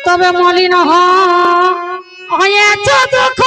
তবে মলিন হয়েছ দুঃখ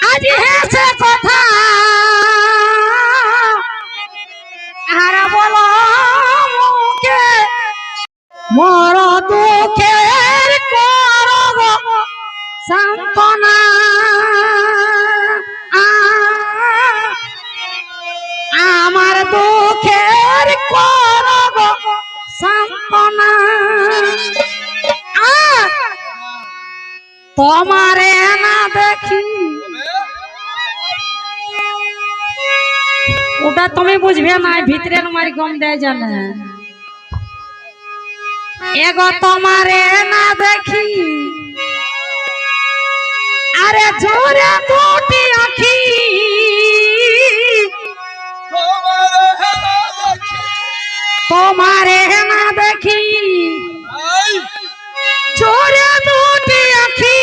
আজ হেসে কথা হারা বলো মুখে মর দুঃখের করব সান্ত্বনা আমার দুঃখের করব সান্ত্বনা তোমারে না দেখি ওটা তুমি বুঝবে না ভিতরে মারি গম দেয় জানে এগো তোমারে না দেখি আরে জোরে দুটি আখি তোমারে না দেখি জোরে দুটি আখি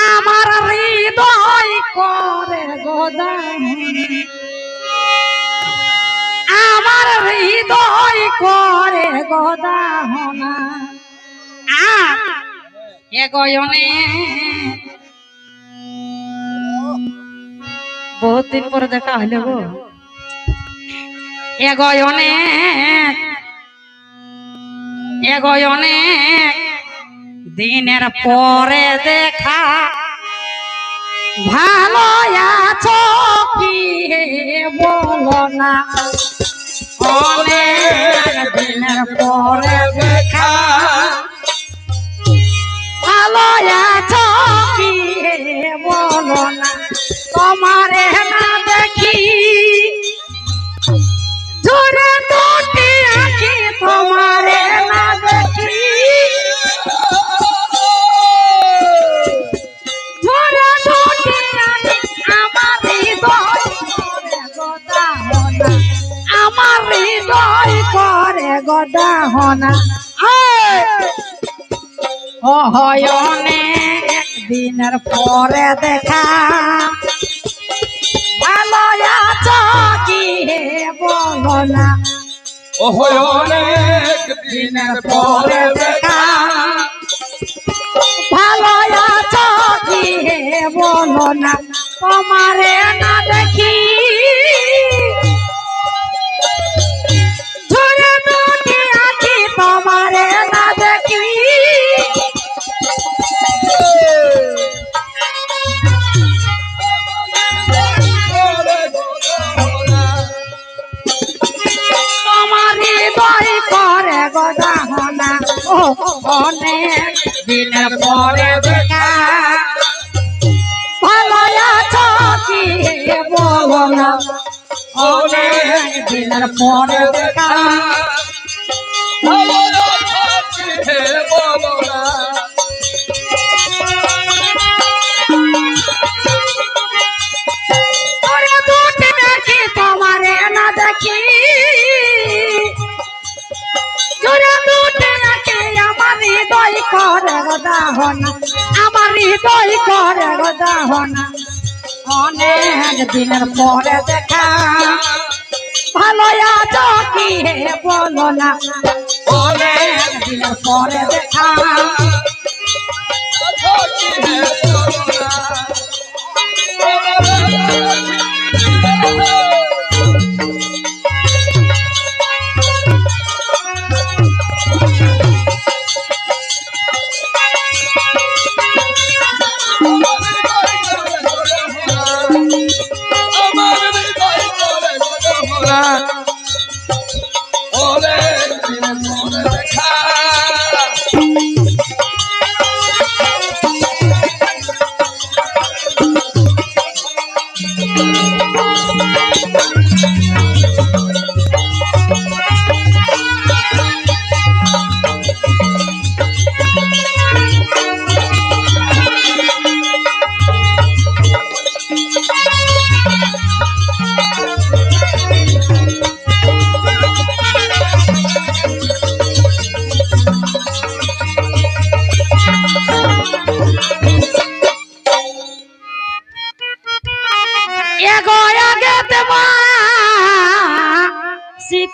আমার হৃদয় করে গোদান আমার হৃদয় করে গোদাহনা এগয়নে বহুত দিন পরে দেখা হইল গো এগয়নে দিনের পরে দেখা ভালো আছো কি বলো না অনেক দিনের পরে দেখা ভালো আছো কি বলো না তোমারে না দেখি জোরে দুটি আঁখি তোমারে না দেখি জোরে দুটি আঁখি আমার হৃদয় করে গোদাহনা অনেক দিনের পরে দেখা ভালো আছো কি বলো না অনেক দিনের পরে দেখা ভালো আছো কি বলো না তোমারে না দেখি ঝরে দুটি আঁখি তোমারে না দেখি করে গোদাহনা অনেক দিনের পরে দেখা ভালো আছো কি বলো না অনেক দিনের পরে দেখা বলো না দুটি দেখি তোমারে না দেখি আমার হৃদয় করে গোদাহনা আমার হৃদয় করে গোদাহনা অনেক দিনের পরে দেখা ভালো আছো কি বলো না অনেক দিনের পরে দেখা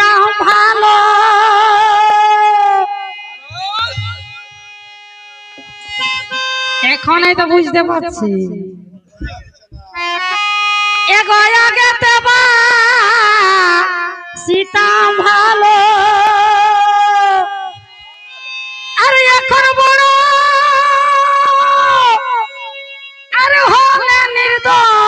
সীতা ভালো এখনই তো বুঝতে পারছি এগোয়া গেতে বা সীতা ভালো আর এখন বড় আর হলে নির্দয়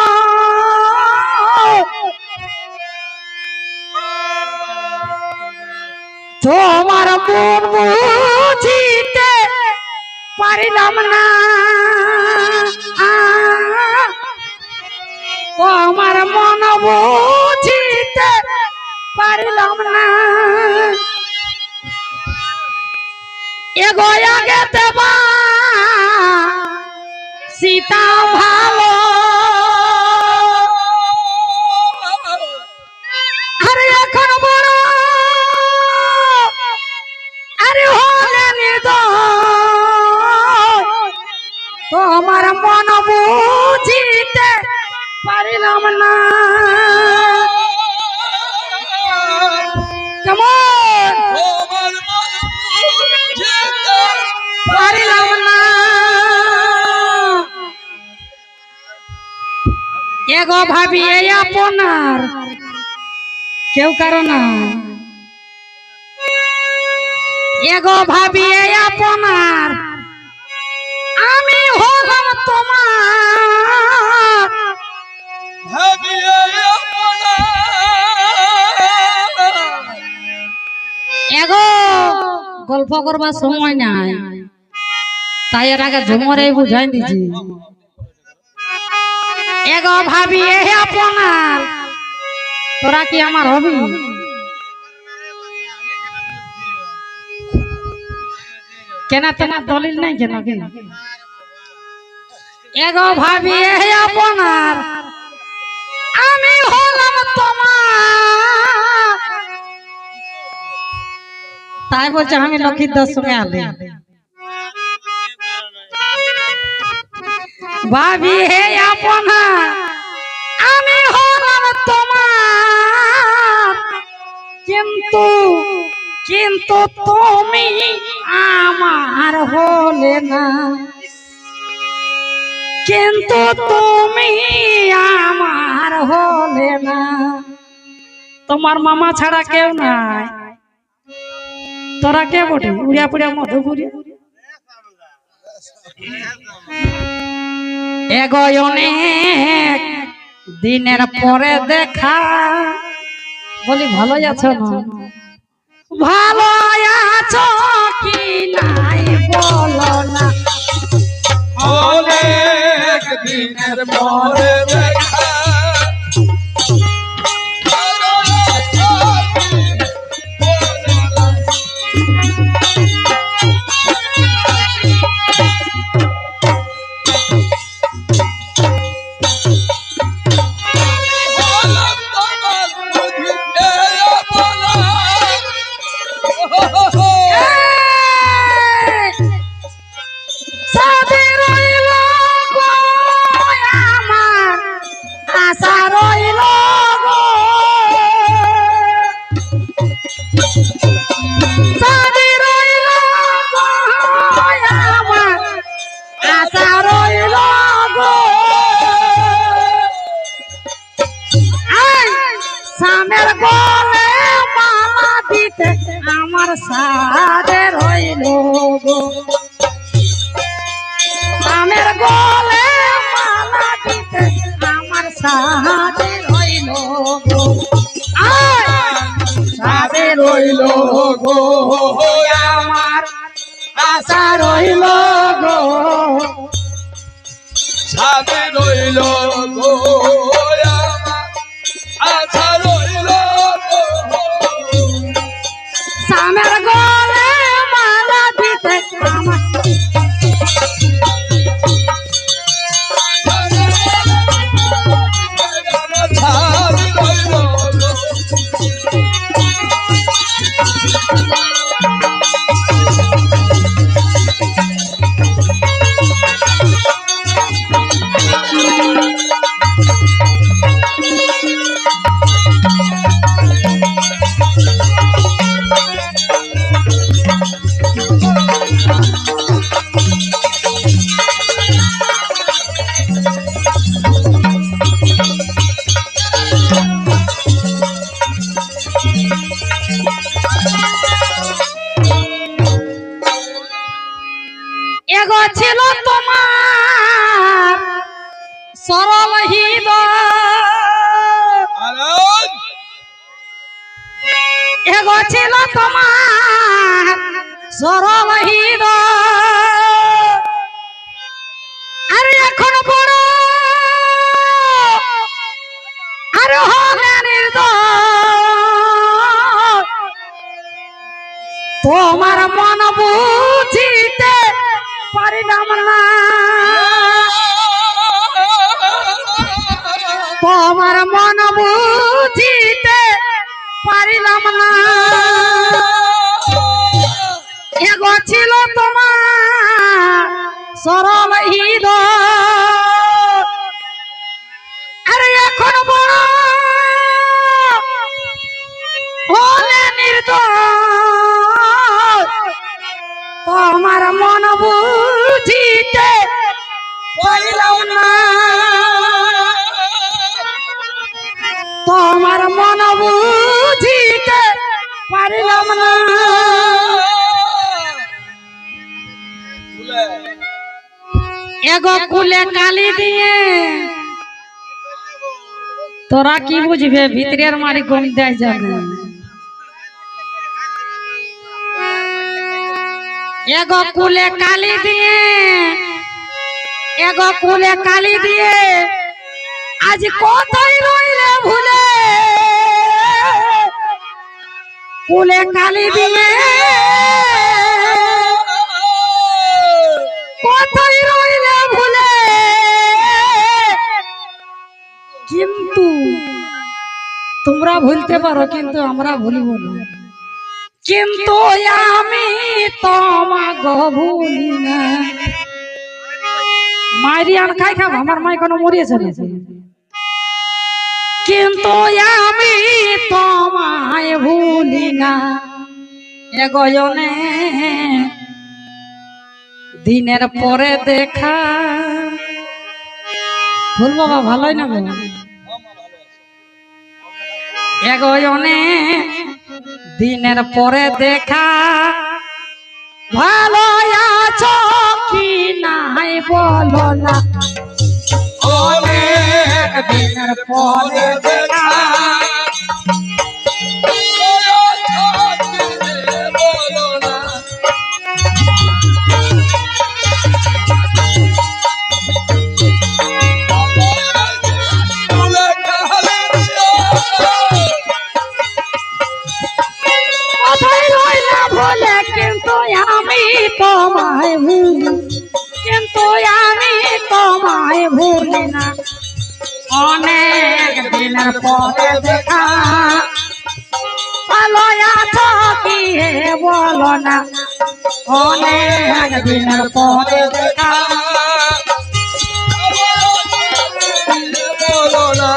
তোমার মন বুঝিতে পারিলাম না তোমার মন বুঝিতে পারিলাম না এগোয়া গেতে বা সীতা ভালো আরে এখন বড় আরে হলে নির্দয় তোমার মন বুঝিতে পারিলাম না কেমন পারিলাম না এগো ভাবি এই আপনার কেউ কারো না এগো ভাবি এই আপনার আমি হলাম তোমার এগো গল্প করবার সময় নাই তাই এর আগে ঝুমরে বুঝাই দিছি এগো ভাবি এ আপনার তোরা কি আমার হবি কেন তোমার দলিল নাই কেন কেন এগো ভাবি এ আপনার আমি হলাম তোমার তাই বলছে আমি লক্ষ্মীদার সঙ্গে আলে ভাবি হে আপনার আমি হলাম তোমার কিন্তু কিন্তু তুমি আমার হলে না কিন্তু তুমি আমার হলে না তোমার মামা ছাড়া কেউ নাই তোরা কে বটে উড়িয়া পুড়িয়া মধুপুরি এগোয় অনেক দিনের পরে দেখা বলি ভালো আছো না ভালো আছো কি নাই বলো না অনেক দিনের পরে দেখা আমার সাদে রইল গো আমের গলে মালা দিতে আমার সাদে রইল গো সাদে রইল গো আমার আশা রইল গো সাদে রইল গো আমার আশা রইল গো সামের গলে মালা দিতে আমার সরল হৃদয় এগো ছিল তোমার সরল হৃদয় আরে এখন বড় আরে হলে নির্দয় তোমার মন বুঝিতে পারিলাম না তোমার মন বুঝিতে পারিলাম না এগো ছিল তোমার সরল হৃদয় আরে এখন বড় হলে নির্দয় তোমার মন বুঝিতে পারিলাম না তোমার মন বুঝিতে পারিলাম না এগো কুলে কালি দিয়ে তোরা কি বুঝবে ভিতরের মারি গম দেয় যাবে এগো কুলে কালি দিয়ে এগো কুলে কালি দিয়ে আজ কোথায় রইলে ভুলে কুলে কালি দিয়ে কোথায় রইলে ভুলে কিন্তু তোমরা ভুলতে পারো কিন্তু আমরা ভুলিব না কিন্তু আমি তোমাকে ভুলি না মাইরি আন খাই খাব আমার মাই কোনো মরিয়েছে না কিন্তু আমি তোমায় ভুলি না এগোয়নে দিনের পরে দেখা ভুল বাবা ভালোই না বাবা এগোয়নে দিনের পরে দেখা ভালো আছো কি নাই বলো না অনেক দিনের পরে দেখা কিন্তু আমি তোমায় ভুলি না অনেক দিনের পরে দেখা ভালো আছো কি বলো না অনেক দিনের পরে দেখা বলো না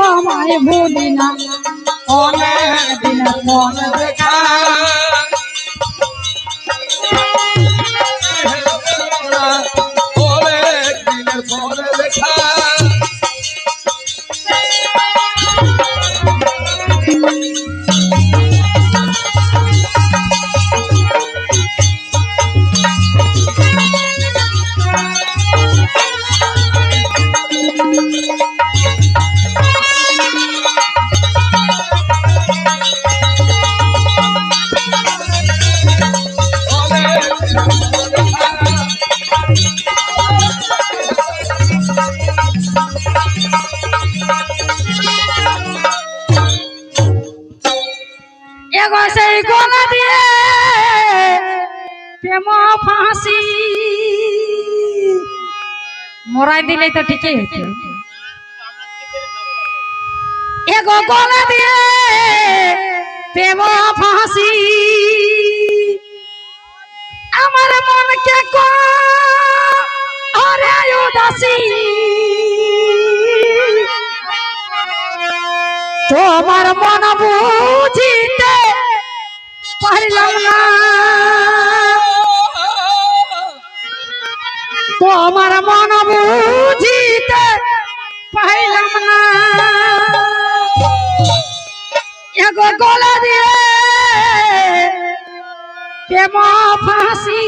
তোমায় ভুলি না অনেক দিনের পরে দেখা অনেক দিনের পরে দেখা এগো সেই গলা দিয়ে প্রেম ফাঁসি মরাই দিলেই তো ঠিকই হতো এগো গলা দিয়ে প্রেম ফাঁসি আমার মনকে করে উদাসী তোমার মন বুঝিতে পারিলাম না তোমার মন বুঝিতে পাইলাম না এগো গলা দিয়ে প্রেম ফাঁসি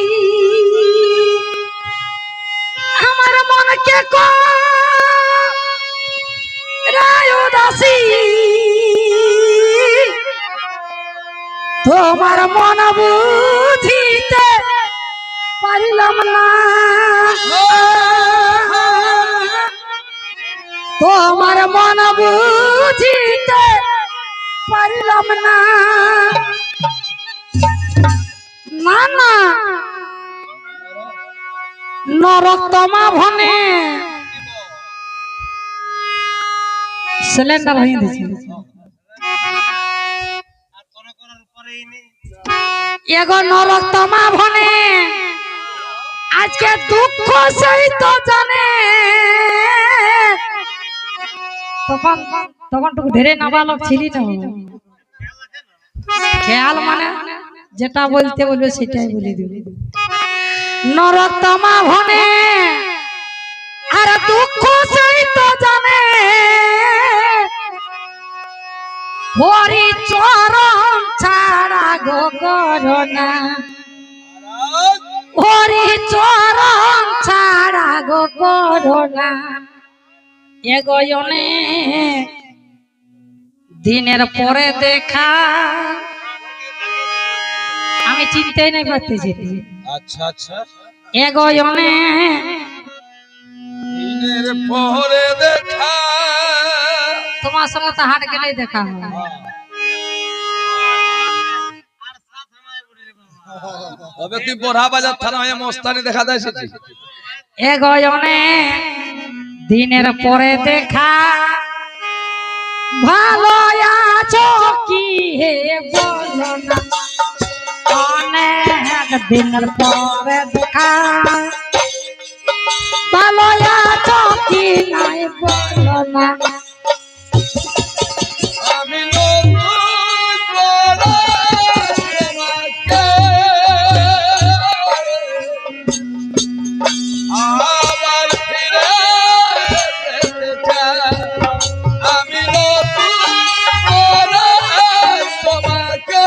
আমার মনকে রায় দাসী তোমার মন বুঝিতে পারিলাম না তোমার মন বুঝিতে পারিলাম না না না নরতমা ভনে সিলিন্ডার হয়ে দিছে এগো নরতমা ভনে আজকে দুঃখ সেই তো জানে তখন তখন টুকু ধীরে নাবালক ছিলি না খেয়াল মানে যেটা বলতে বলবে সেটাই বলে দিবে নরতমা ভনে আর দুঃখ সেই তো জানে হরি চরণ ছাড়া গো করোনা হরি চরণ ছাড়া গো করোনা এগোয়নে দিনের পরে দেখা আমি চিনতেই নাই পারতেছি আচ্ছা আচ্ছা এগোয়নে দিনের পরে দেখা তোমার সঙ্গে তো হাট গেলেই দেখা হয় তবে তুই বোরহা বাজার থানা হয়ে মস্তানি দেখা দেয় সেটি এগোয়নে দিনের পরে দেখা ভালো আছো কি হে বলো না অনেক দিনের পরে দেখা ভালো আছো কি নাই বলো না আমি নতুন তোমাকে আবার ফিরে পেতে চাই আমি নতুন তোমাকে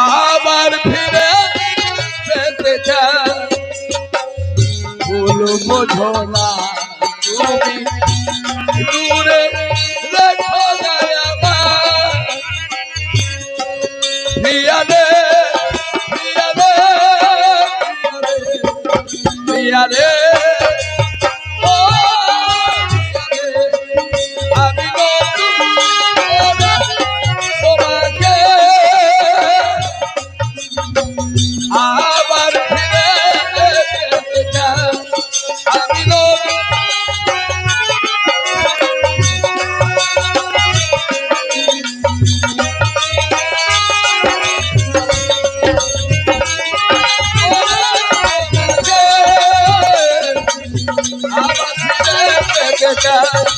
আবার ফিরে পেতে চাই ভুল বোঝো না তুমি দূরে রেখো যায় আমার প্রিয়ারে প্রিয়ারে প্রিয়ারে ও প্রিয়ারে আমি নতুন তোমাকে আবার ফিরে পেতে চাই আমি নতুন আবার ফিরে পেতে চাই